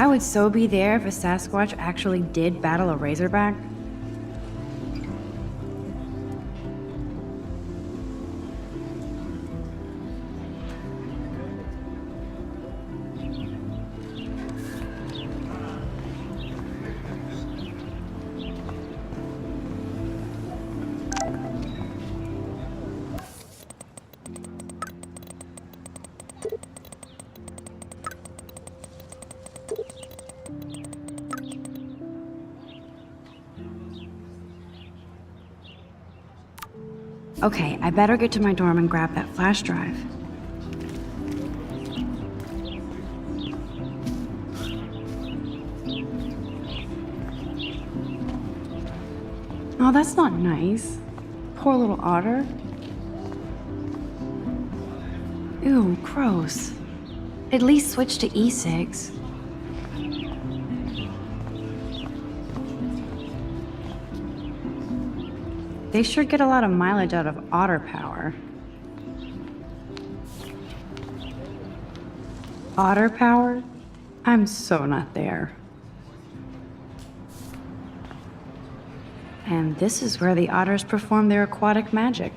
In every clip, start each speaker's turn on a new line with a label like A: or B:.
A: I would so be there if a Sasquatch actually did battle a razorback. Okay, I better get to my dorm and grab that flash drive. Oh, that's not nice. Poor little otter. Ew, gross. At least switch to e-cigs. They sure get a lot of mileage out of otter power. Otter power? I'm so not there. And this is where the otters perform their aquatic magic.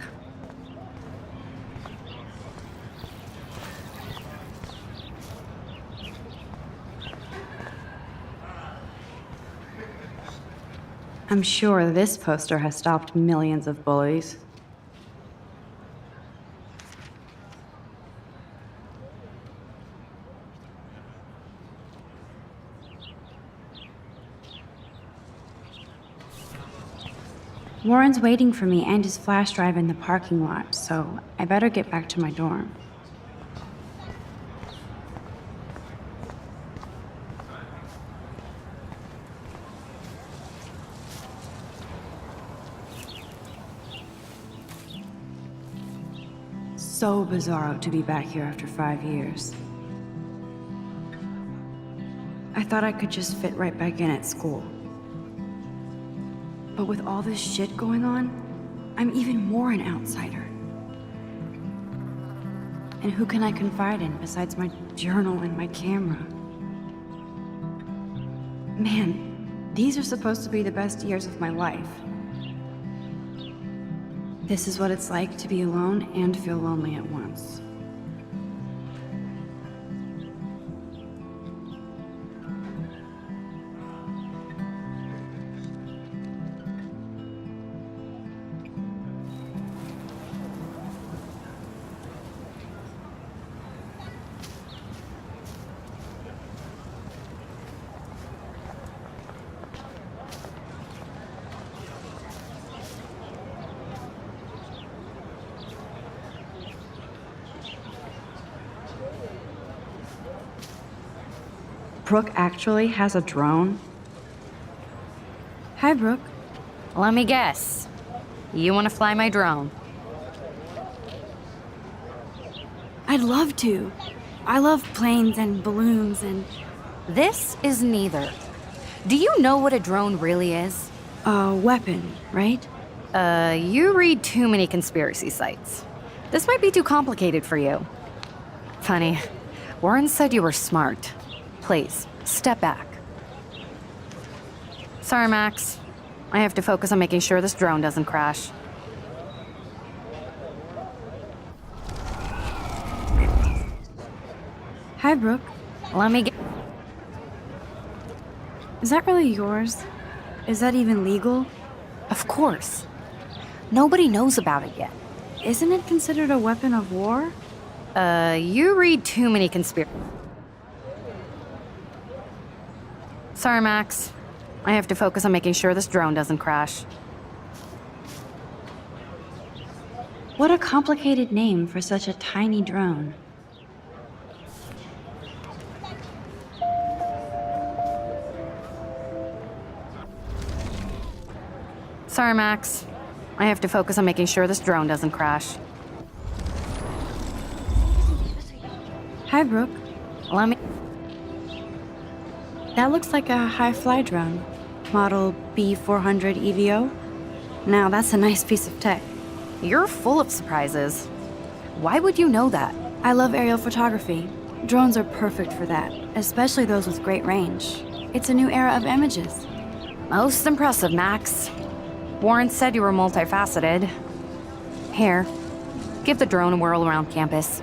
A: I'm sure this poster has stopped millions of bullies. Warren's waiting for me and his flash drive in the parking lot, so I better get back to my dorm. So bizarro to be back here after 5 years. I thought I could just fit right back in at school. But with all this shit going on, I'm even more an outsider. And who can I confide in besides my journal and my camera? Man, these are supposed to be the best years of my life. This is what it's like to be alone and feel lonely at once. Brooke actually has a drone? Hi, Brooke.
B: Let me guess. You want to fly my drone?
A: I'd love to. I love planes and balloons and...
B: This is neither. Do you know what a drone really is?
A: A weapon, right?
B: You read too many conspiracy sites. This might be too complicated for you. Funny, Warren said you were smart. Please, step back. Sorry, Max. I have to focus on making sure this drone doesn't crash.
A: Hi, Brooke.
B: Let me get...
A: Is that really yours? Is that even legal?
B: Of course. Nobody knows about it yet.
A: Isn't it considered a weapon of war?
B: You read too many conspiracy... Sorry, Max. I have to focus on making sure this drone doesn't crash.
A: What a complicated name for such a tiny drone.
B: Sorry, Max. I have to focus on making sure this drone doesn't crash.
A: Hi, Brooke.
B: Let me...
A: That looks like a high-fly drone. Model B400 EVO. Now, that's a nice piece of tech.
B: You're full of surprises. Why would you know that?
A: I love aerial photography. Drones are perfect for that, especially those with great range. It's a new era of images.
B: Most impressive, Max. Warren said you were multifaceted. Here, give the drone a whirl around campus.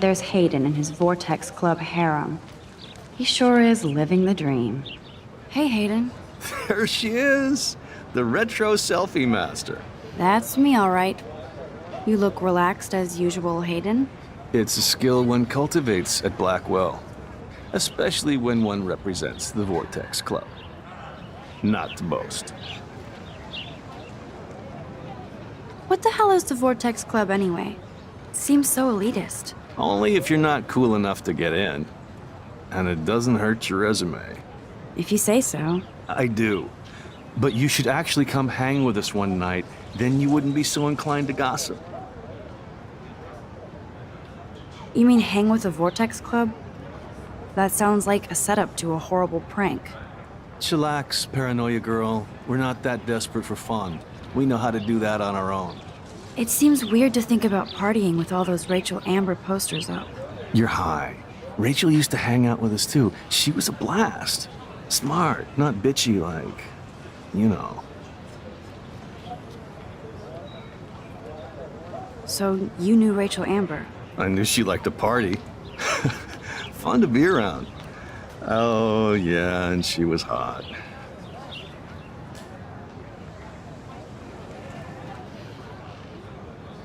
A: There's Hayden and his Vortex Club harem. He sure is living the dream. Hey, Hayden.
C: There she is, the retro selfie master.
A: That's me, all right. You look relaxed as usual, Hayden.
C: It's a skill one cultivates at Blackwell, especially when one represents the Vortex Club. Not to boast.
A: What the hell is the Vortex Club anyway? It seems so elitist.
C: Only if you're not cool enough to get in. And it doesn't hurt your resume.
A: If you say so.
C: I do. But you should actually come hang with us one night, then you wouldn't be so inclined to gossip.
A: You mean hang with the Vortex Club? That sounds like a setup to a horrible prank.
C: Chillax, paranoia girl. We're not that desperate for fun. We know how to do that on our own.
A: It seems weird to think about partying with all those Rachel Amber posters up.
C: You're high. Rachel used to hang out with us too. She was a blast. Smart, not bitchy like, you know.
A: So you knew Rachel Amber?
C: I knew she liked to party. Fun to be around. Oh, yeah, and she was hot.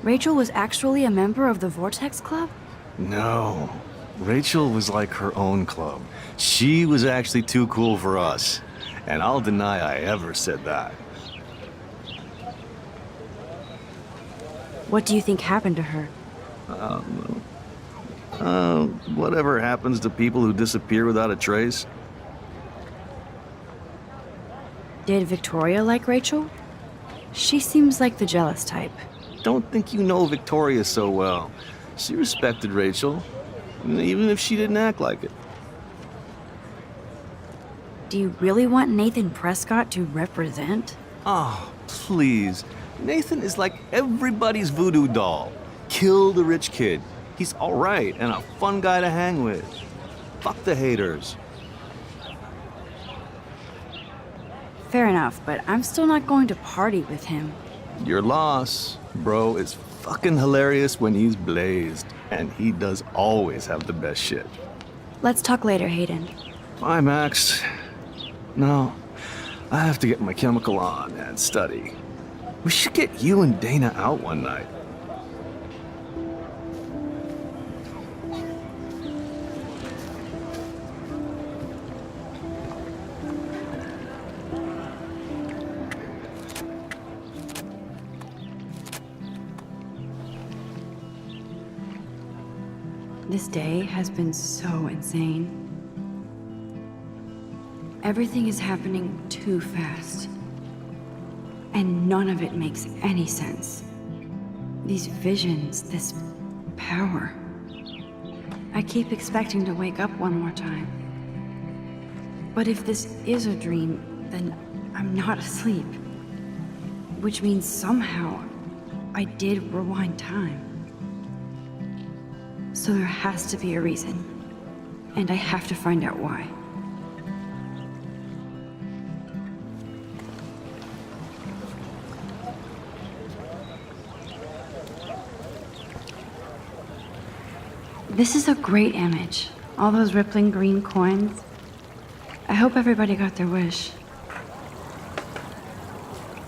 A: Rachel was actually a member of the Vortex Club?
C: No. Rachel was like her own club. She was actually too cool for us. And I'll deny I ever said that.
A: What do you think happened to her?
C: Whatever happens to people who disappear without a trace.
A: Did Victoria like Rachel? She seems like the jealous type.
C: Don't think you know Victoria so well. She respected Rachel, even if she didn't act like it.
A: Do you really want Nathan Prescott to represent?
C: Oh, please. Nathan is like everybody's voodoo doll. Kill the rich kid. He's all right and a fun guy to hang with. Fuck the haters.
A: Fair enough, but I'm still not going to party with him.
C: Your loss. Bro is fucking hilarious when he's blazed. And he does always have the best shit.
A: Let's talk later, Hayden.
C: Bye, Max. No, I have to get my chemical on and study. We should get you and Dana out one night.
A: This day has been so insane. Everything is happening too fast. And none of it makes any sense. These visions, this power. I keep expecting to wake up one more time. But if this is a dream, then I'm not asleep. Which means somehow I did rewind time. So there has to be a reason. And I have to find out why. This is a great image. All those rippling green coins. I hope everybody got their wish.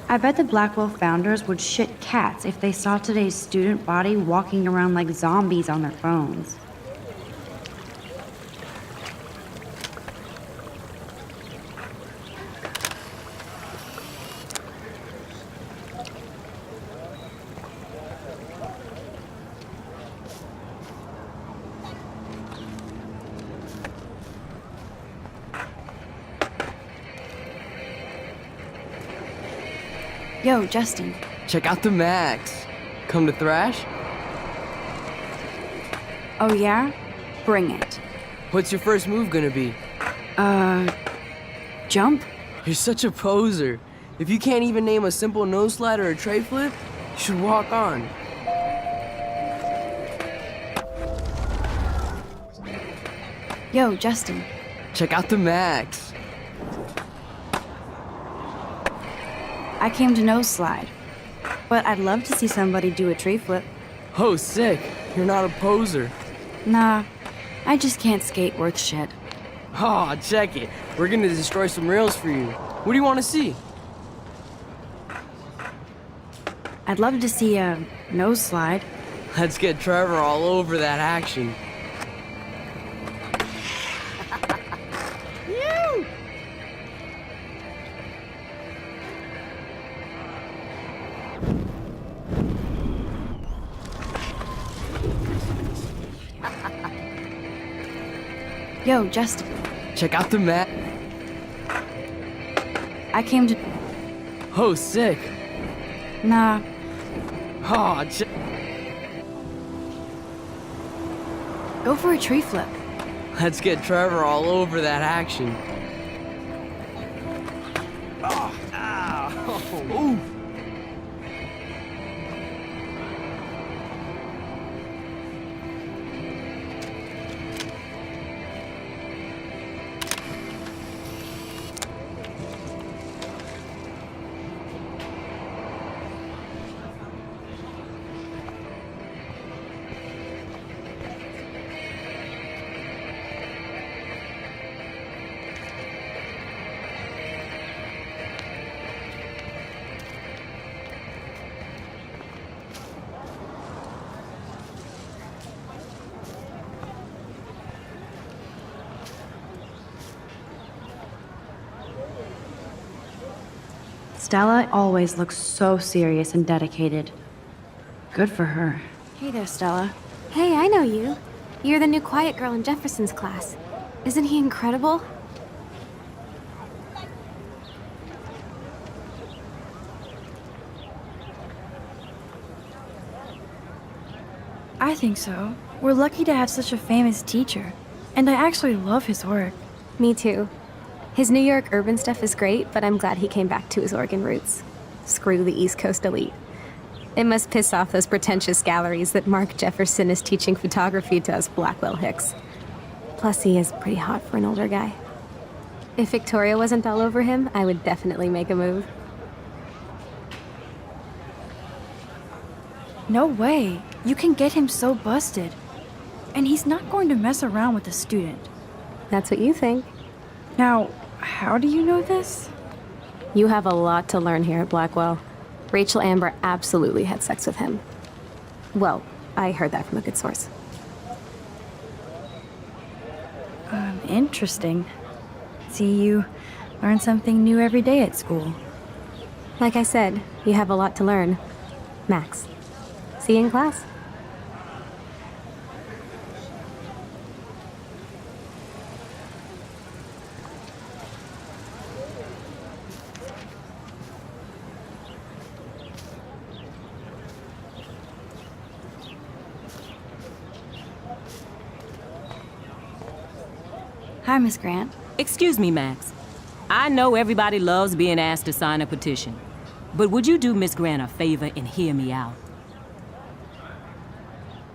A: I bet the Blackwell founders would shit cats if they saw today's student body walking around like zombies on their phones. Yo, Justin.
D: Check out the Max. Come to thrash?
A: Oh yeah? Bring it.
D: What's your first move gonna be?
A: Jump?
D: You're such a poser. If you can't even name a simple nose slide or a tray flip, you should walk on.
A: Yo, Justin.
D: Check out the Max.
A: I came to nose slide. But I'd love to see somebody do a tree flip.
D: Oh, sick. You're not a poser.
A: Nah, I just can't skate worth shit.
D: Oh, check it. We're gonna destroy some rails for you. What do you want to see?
A: I'd love to see a nose slide.
D: Let's get Trevor all over that action.
A: Yo, Justin.
D: Check out the map.
A: I came to...
D: Oh, sick.
A: Nah,
D: Oh,
A: go for a tree flip.
D: let's get Trevor all over that action. Oh, ow. Ooh.
A: Stella always looks so serious and dedicated. Good for her. Hey there, Stella.
E: Hey, I know you. You're the new quiet girl in Jefferson's class. Isn't he incredible?
A: I think so. We're lucky to have such a famous teacher. And I actually love his work.
E: Me too. His New York urban stuff is great, but I'm glad he came back to his Oregon roots. Screw the East Coast elite. It must piss off those pretentious galleries that Mark Jefferson is teaching photography to us Blackwell hicks. Plus, he is pretty hot for an older guy. If Victoria wasn't all over him, I would definitely make a move.
A: No way. You can get him so busted. And he's not going to mess around with a student.
E: That's what you think.
A: Now, how do you know this?
E: You have a lot to learn here at Blackwell. Rachel Amber absolutely had sex with him. Well, I heard that from a good source.
A: Interesting. See, you learn something new every day at school.
E: Like I said, you have a lot to learn. Max. See you in class.
A: Hi, Miss Grant.
F: Excuse me, Max. I know everybody loves being asked to sign a petition. But would you do Miss Grant a favor and hear me out?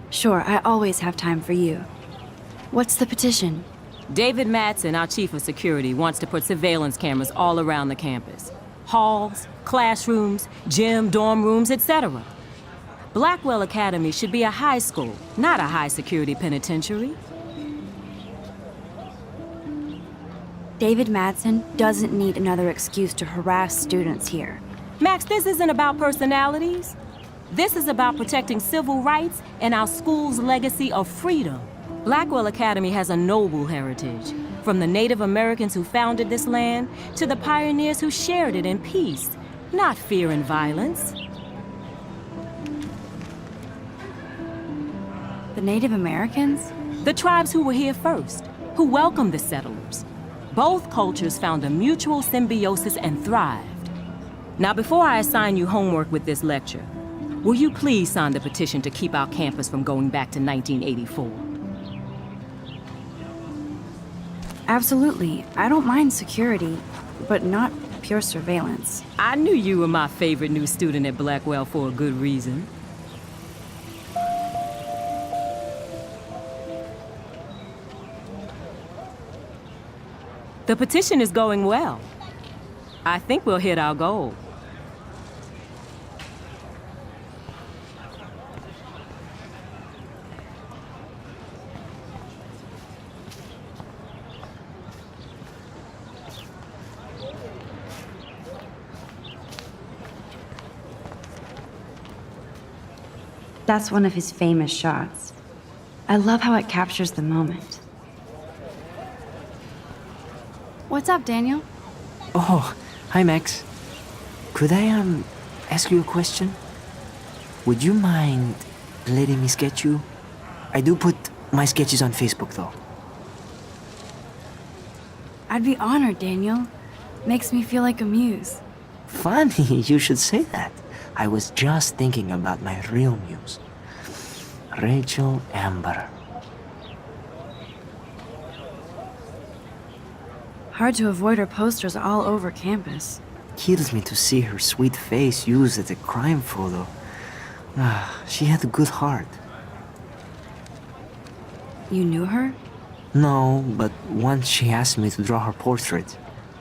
A: Sure, I always have time for you. What's the petition?
F: David Matson, our chief of security, wants to put surveillance cameras all around the campus. Halls, classrooms, gym, dorm rooms, etc. Blackwell Academy should be a high school, not a high-security penitentiary.
A: David Madsen doesn't need another excuse to harass students here.
F: Max, this isn't about personalities. This is about protecting civil rights and our school's legacy of freedom. Blackwell Academy has a noble heritage, from the Native Americans who founded this land to the pioneers who shared it in peace, not fear and violence.
A: The Native Americans?
F: The tribes who were here first, who welcomed the settlers. Both cultures found a mutual symbiosis and thrived. Now, before I assign you homework with this lecture, will you please sign the petition to keep our campus from going back to 1984?
A: Absolutely. I don't mind security, but not pure surveillance.
F: I knew you were my favorite new student at Blackwell for a good reason. The petition is going well. I think we'll hit our goal.
A: That's one of his famous shots. I love how it captures the moment. What's up, Daniel?
G: Oh, hi Max. Could I ask you a question? Would you mind letting me sketch you? I do put my sketches on Facebook though.
A: I'd be honored, Daniel. Makes me feel like a muse.
G: Funny, you should say that. I was just thinking about my real muse. Rachel Amber.
A: Hard to avoid her posters all over campus.
G: Kills me to see her sweet face used as a crime photo. She had a good heart.
A: You knew her?
G: No, but once she asked me to draw her portrait.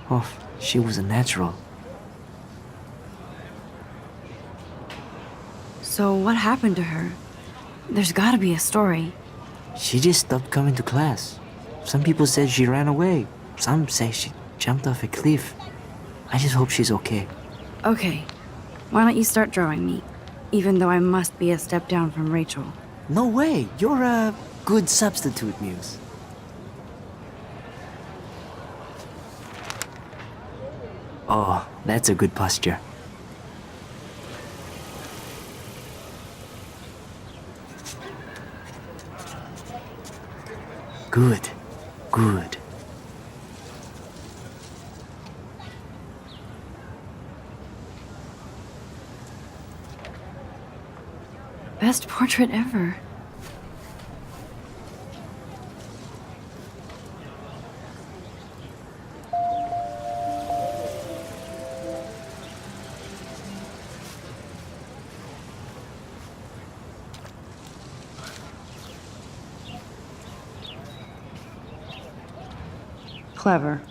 G: Oh, she was a natural.
A: So what happened to her? There's gotta be a story.
G: She just stopped coming to class. Some people said she ran away. Some say she jumped off a cliff. I just hope she's okay.
A: Okay, why don't you start drawing me? Even though I must be a step down from Rachel.
G: No way, you're a good substitute muse. Oh, that's a good posture. Good, good.
A: Best portrait ever. Clever.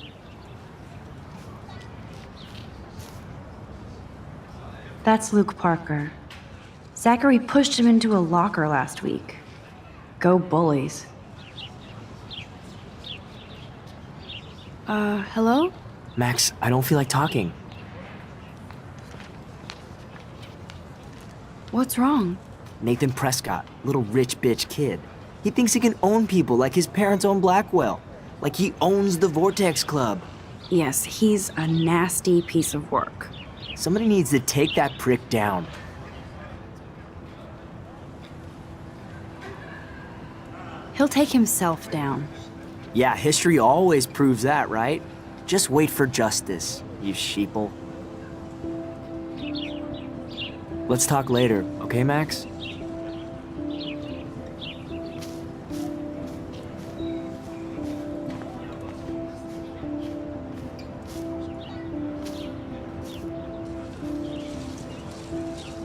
A: That's Luke Parker. Zachary pushed him into a locker last week. Go bullies. Hello?
G: Max, I don't feel like talking.
A: What's wrong?
G: Nathan Prescott, little rich bitch kid. He thinks he can own people like his parents own Blackwell. Like he owns the Vortex Club.
A: Yes, he's a nasty piece of work.
G: Somebody needs to take that prick down.
A: He'll take himself down.
G: Yeah, history always proves that, right? Just wait for justice, you sheeple. Let's talk later, okay, Max?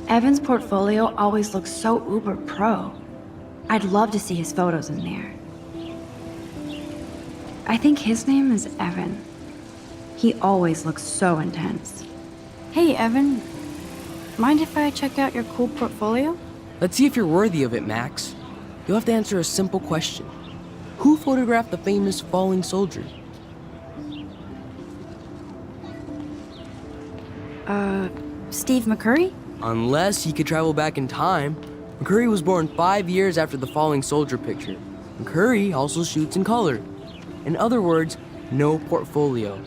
A: Evan's portfolio always looks so uber pro. I'd love to see his photos in there. I think his name is Evan. He always looks so intense. Hey, Evan. Mind if I check out your cool portfolio?
D: Let's see if you're worthy of it, Max. You'll have to answer a simple question. Who photographed the famous falling soldier?
A: Steve McCurry?
D: Unless he could travel back in time. McCurry was born 5 years after the falling soldier picture. McCurry also shoots in color. In other words, no portfolio.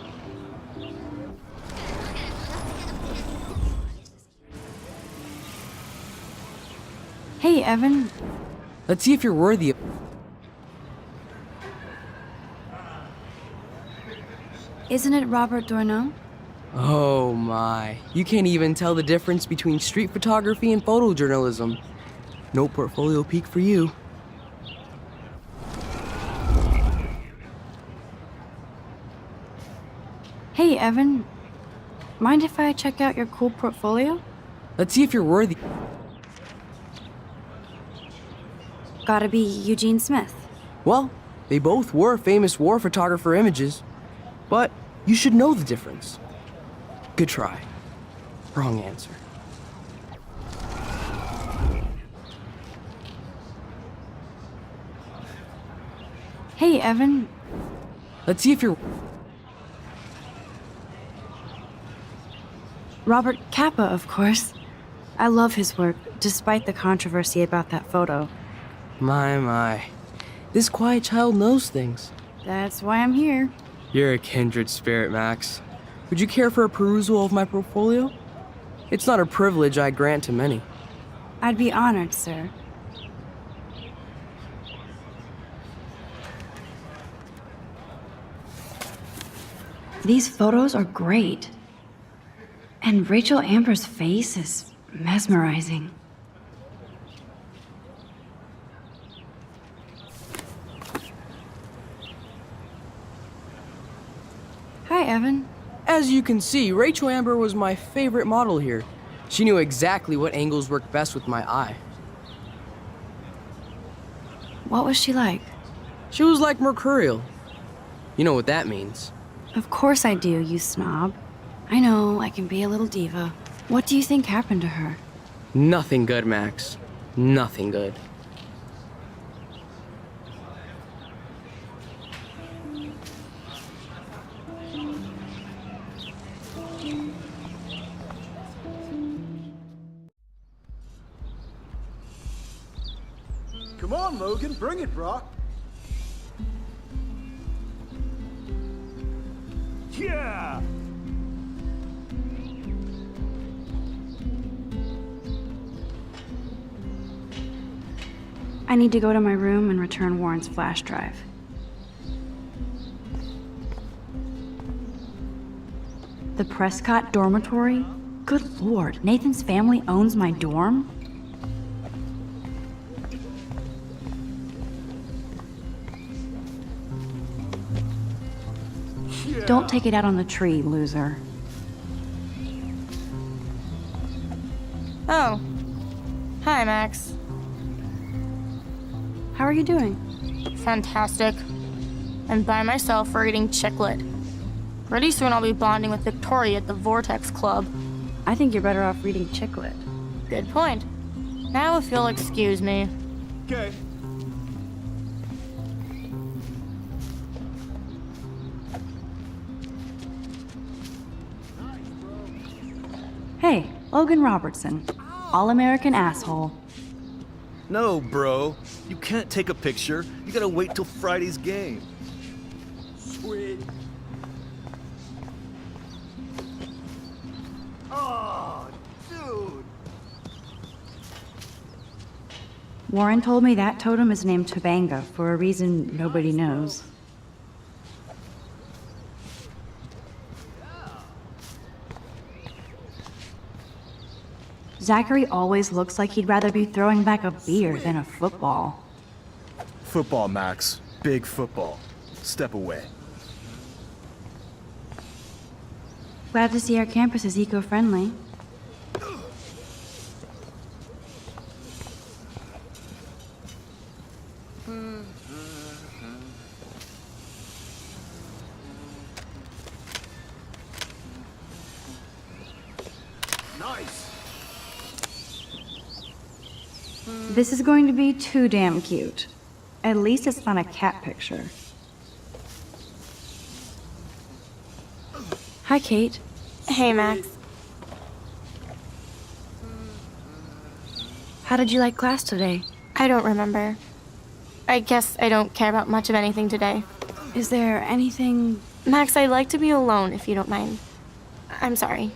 A: Hey, Evan.
D: Let's see if you're worthy of...
A: Isn't it Robert Dourneau?
D: Oh my, you can't even tell the difference between street photography and photojournalism. No portfolio peak for you.
A: Hey, Evan. Mind if I check out your cool portfolio?
D: Let's see if you're worthy.
A: Gotta be Eugene Smith.
D: Well, they both were famous war photographer images, but you should know the difference. Good try. Wrong answer.
A: Hey, Evan.
D: Let's see if you're...
A: Robert Capa, of course. I love his work, despite the controversy about that photo.
D: My. This quiet child knows things.
A: That's why I'm here.
D: You're a kindred spirit, Max. Would you care for a perusal of my portfolio? It's not a privilege I grant to many.
A: I'd be honored, sir. These photos are great. And Rachel Amber's face is mesmerizing. Hi, Evan.
D: As you can see, Rachel Amber was my favorite model here. She knew exactly what angles worked best with my eye.
A: What was she like?
D: She was like mercurial. You know what that means.
A: Of course I do, you snob. I know, I can be a little diva. What do you think happened to her?
D: Nothing good, Max. Nothing good.
H: Come on, Logan, bring it, Brock. Yeah!
A: I need to go to my room and return Warren's flash drive. The Prescott dormitory? Good lord, Nathan's family owns my dorm?
H: Yeah.
A: Don't take it out on the tree, loser.
I: Oh. Hi, Max.
A: How are you doing?
I: Fantastic. I'm by myself reading chick lit. Pretty soon I'll be bonding with Victoria at the Vortex Club.
A: I think you're better off reading chick lit.
I: Good point. Now if you'll excuse me.
H: Okay.
A: Hey, Logan Robertson. All-American asshole.
C: No, bro. You can't take a picture. You gotta wait till Friday's game.
H: Sweet. Oh, dude.
A: Warren told me that totem is named Tobanga for a reason nobody knows. Zachary always looks like he'd rather be throwing back a beer than a football.
H: Football, Max. Big football. Step away.
A: Glad to see our campus is eco-friendly.
H: Nice.
A: This is going to be too damn cute. At least it's not a cat picture. Hi, Kate.
I: Hey, Max.
A: How did you like class today?
I: I don't remember. I guess I don't care about much of anything today.
A: Is there anything...
I: Max, I'd like to be alone if you don't mind. I'm sorry.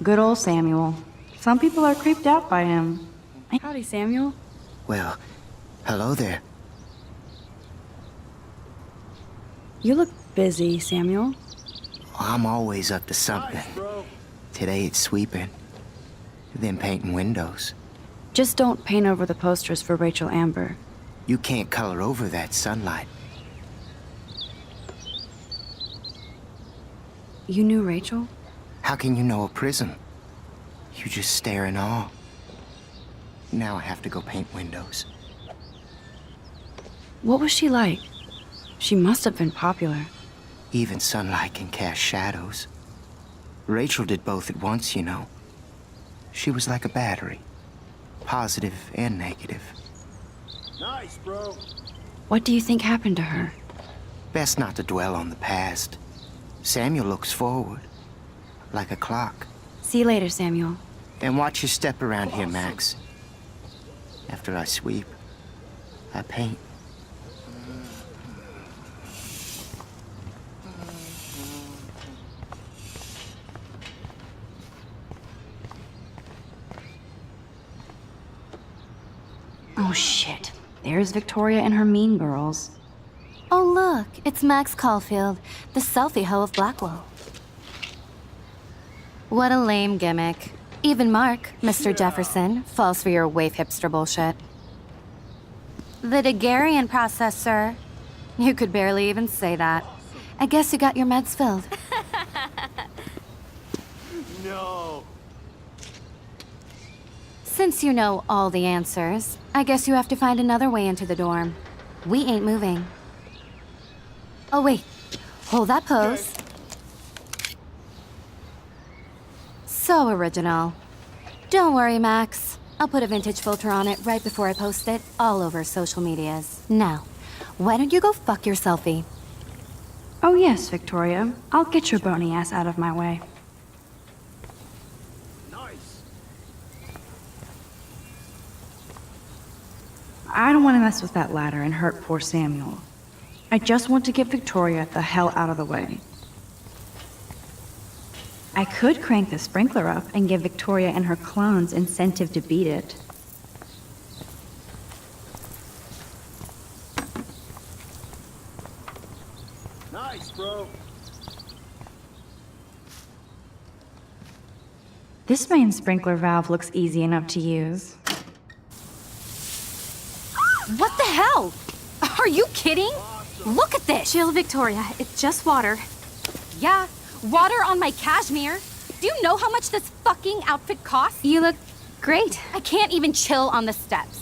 A: Good old Samuel. Some people are creeped out by him. Howdy, Samuel.
J: Well, hello there.
A: You look busy, Samuel.
J: I'm always up to something. Today it's sweeping, then painting windows.
A: Just don't paint over the posters for Rachel Amber.
J: You can't color over that sunlight.
A: You knew Rachel?
J: How can you know a prism? You just stare in awe. Now I have to go paint windows.
A: What was she like? She must have been popular.
J: Even sunlight can cast shadows. Rachel did both at once, you know. She was like a battery. Positive and negative.
H: Nice, bro.
A: What do you think happened to her?
J: Best not to dwell on the past. Samuel looks forward, like a clock.
A: See you later, Samuel.
J: And watch your step around here, Max. After I sweep, I paint.
A: Oh, shit. There's Victoria and her mean girls.
B: Oh, look, it's Max Caulfield, the selfie hoe of Blackwell. What a lame gimmick. Even Mark, Mr. Jefferson, falls for your wave hipster bullshit. The Daguerrean process, sir. You could barely even say that. I guess you got your meds filled.
H: No.
B: Since you know all the answers, I guess you have to find another way into the dorm. We ain't moving. Oh, wait. Hold that pose. So original. Don't worry, Max. I'll put a vintage filter on it right before I post it all over social medias. Now, why don't you go fuck your selfie?
A: Oh, yes, Victoria. I'll get your bony ass out of my way.
H: Nice.
A: I don't want to mess with that ladder and hurt poor Samuel. I just want to get Victoria the hell out of the way. I could crank the sprinkler up and give Victoria and her clones incentive to beat it.
H: Nice, bro.
A: This main sprinkler valve looks easy enough to use.
B: What the hell? Are you kidding? Look at this!
E: Chill, Victoria. It's just water.
B: Yeah, water on my cashmere. Do you know how much this fucking outfit costs?
E: You look great.
B: I can't even chill on the steps.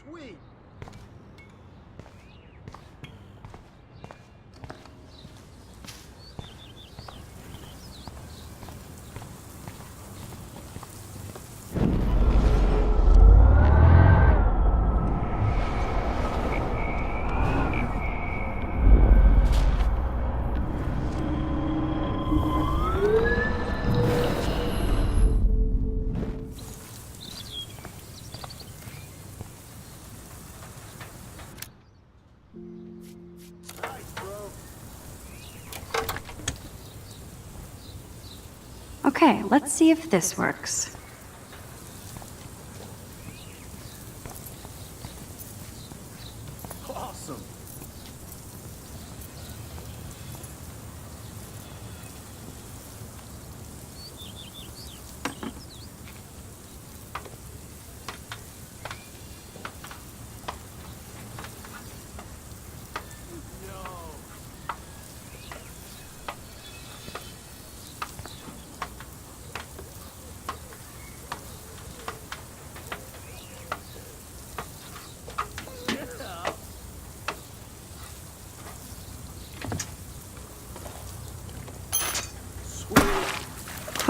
H: Sweet.
A: Okay, let's see if this works.
H: Awesome.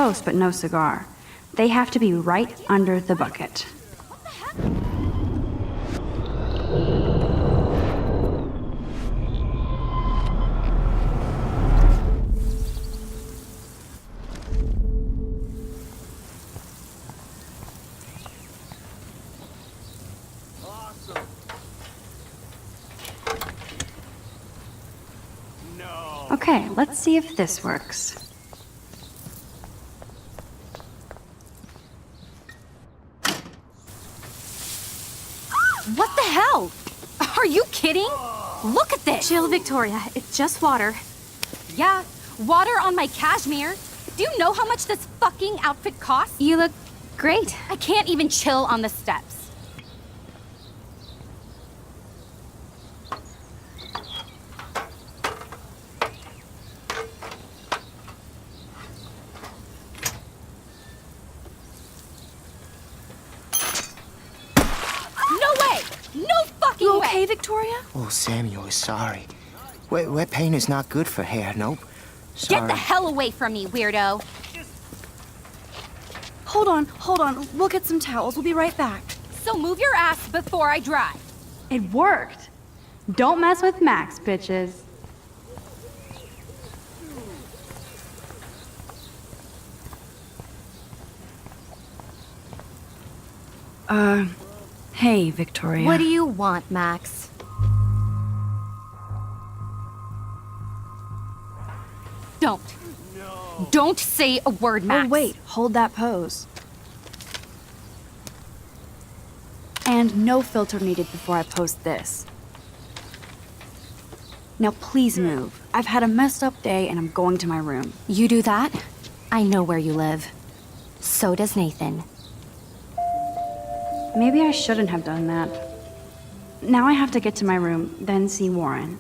A: toast, but no cigar. They have to be right under the bucket. Okay, let's see if this works.
B: What the hell? Are you kidding? Look at this!
E: Chill, Victoria. It's just water.
B: Yeah, water on my cashmere. Do you know how much this fucking outfit costs?
E: You look great.
B: I can't even chill on the steps.
E: You okay, Victoria?
J: Oh, Samuel is sorry. Wet paint is not good for hair, nope. Sorry.
B: Get the hell away from me, weirdo.
A: Hold on. We'll get some towels. We'll be right back.
B: So move your ass before I dry.
A: It worked. Don't mess with Max, bitches. Hey, Victoria.
B: What do you want, Max? Don't. No. Don't say a word, Max.
A: Oh, wait. Hold that pose. And no filter needed before I post this. Now please move. I've had a messed up day and I'm going to my room.
B: You do that? I know where you live. So does Nathan.
A: Maybe I shouldn't have done that. Now I have to get to my room, then see Warren.